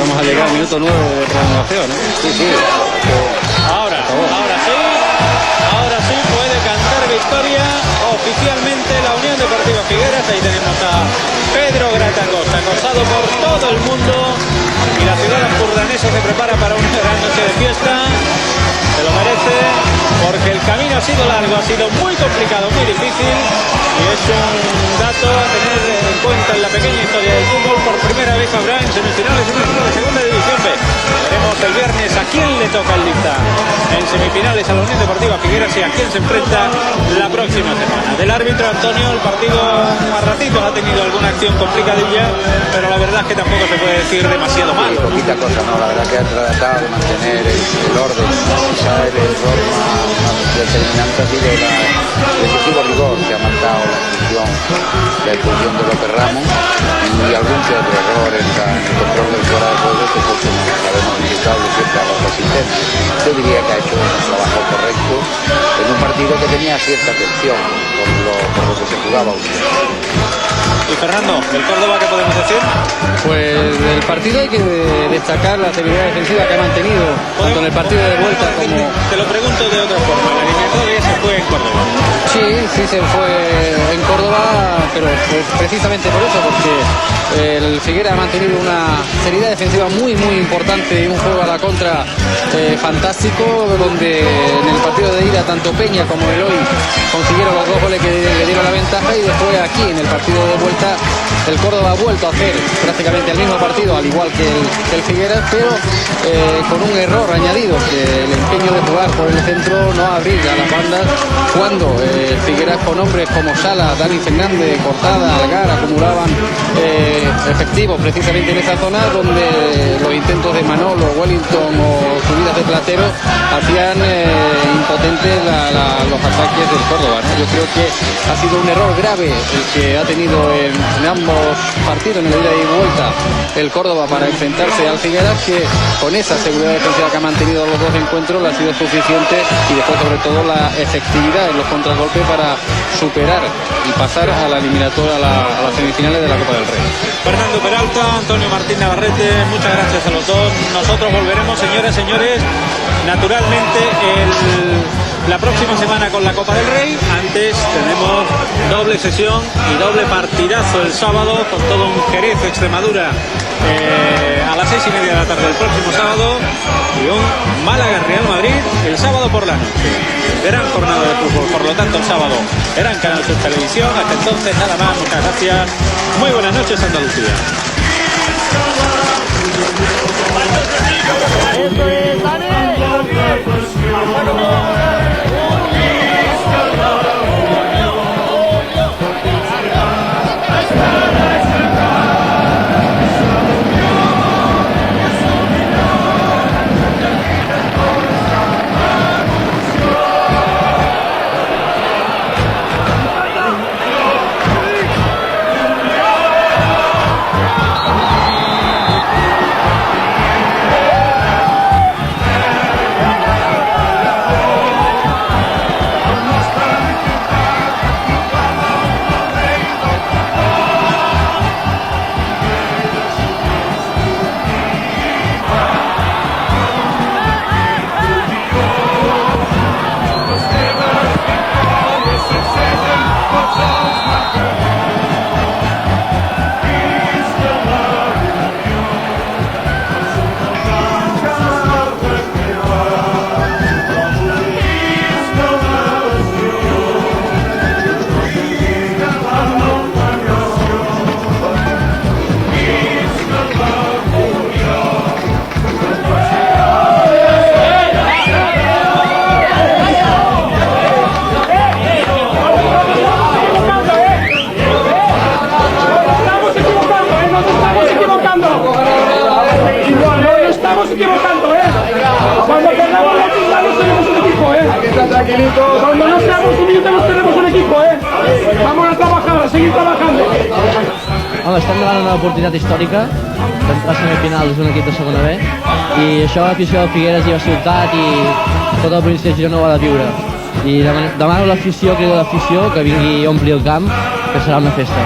vamos a llegar al minuto 9 de prolongación, ¿no? Sí. Ahora sí puede cantar victoria oficialmente la Unión Deportiva Figueras. Ahí tenemos a Pedro Gratacosta, acosado por todo el mundo, y la ciudad ampurdanesa se prepara para una gran noche de fiesta. Se lo merece, porque el camino ha sido largo, ha sido muy complicado, muy difícil, y es un dato a tener en cuenta en la pequeña historia del fútbol. Por primera vez habrá en semifinales un equipo de segunda división B. Veremos el viernes a quién le toca el dicta en semifinales a la Unión Deportiva Figueras y a quién se enfrenta la próxima semana. Del árbitro Antonio, el partido a ratitos ha tenido alguna acción complicadilla, pero la verdad es que tampoco se puede decir demasiado mal. Poquita cosa, no, la verdad que ha tratado de mantener el orden. Quizá el error más determinante ha sido el excesivo rigor que ha marcado la expulsión de López Ramos y algún que otro error en el control del fuera de juego que pues, sabemos indicable siempre a los asistentes. Yo diría que ha hecho un trabajo correcto en un partido que tenía cierta tensión por lo que se jugaba hoy. Y Fernando, ¿del Córdoba qué podemos decir? Pues del partido hay que destacar la seguridad defensiva que ha mantenido tanto en el partido de vuelta como... Te lo pregunto de otra forma, la eliminatoria se fue en Córdoba. Sí se fue en Córdoba, pero precisamente por eso, porque el Figueras ha mantenido una seriedad defensiva muy importante y un juego a la contra fantástico, donde en el partido de ida tanto Peña como Eloy consiguieron los 2 goles que le dieron la ventaja, y después aquí en el partido de vuelta el Córdoba ha vuelto a hacer prácticamente el mismo partido, al igual que el Figueras, pero con un error añadido, que el empeño de jugar por el centro, no abrir a las bandas, cuando el Figueras con hombres como Sala, Dani Fernández, Cortada, Algar acumulaban efectivos precisamente en esa zona, donde los intentos de Manolo, Wellington o subidas de Platero hacían impotentes los ataques del Córdoba, ¿no? Yo creo que ha sido un error grave el que ha tenido en ambos partidos, en el ida y vuelta, el Córdoba para enfrentarse al Figueras, que con esa seguridad defensiva que ha mantenido los 2 encuentros le ha sido suficiente, y después sobre todo la efectividad en los contragolpes para superar y pasar a la eliminatoria, a las semifinales de la Copa del Rey. Fernando Peralta, Antonio Martín Navarrete, muchas gracias a los dos. Nosotros volveremos, señoras, señores, naturalmente la próxima semana con la Copa del Rey. Antes tenemos doble sesión y doble partidazo el sábado, con todo un Jerez Extremadura a las 6:30 de la tarde el próximo sábado, y un Málaga Real Madrid el sábado por la noche. Gran jornada de fútbol, por lo tanto el sábado Gran Canal Sur Televisión. Hasta entonces nada más, muchas gracias, muy buenas noches Andalucía. Cuando no seamos humildes tenemos un equipo, Vamos a trabajar, a seguir trabajando. Home, estem davant una oportunitat històrica d'entrar a semifinals d'un equip de segona B, i això l'afició de Figueres i la ciutat i tota la província de Girona ho ha de viure. I demano a l'afició, crido a l'afició que vingui a omplir el camp, que serà una festa.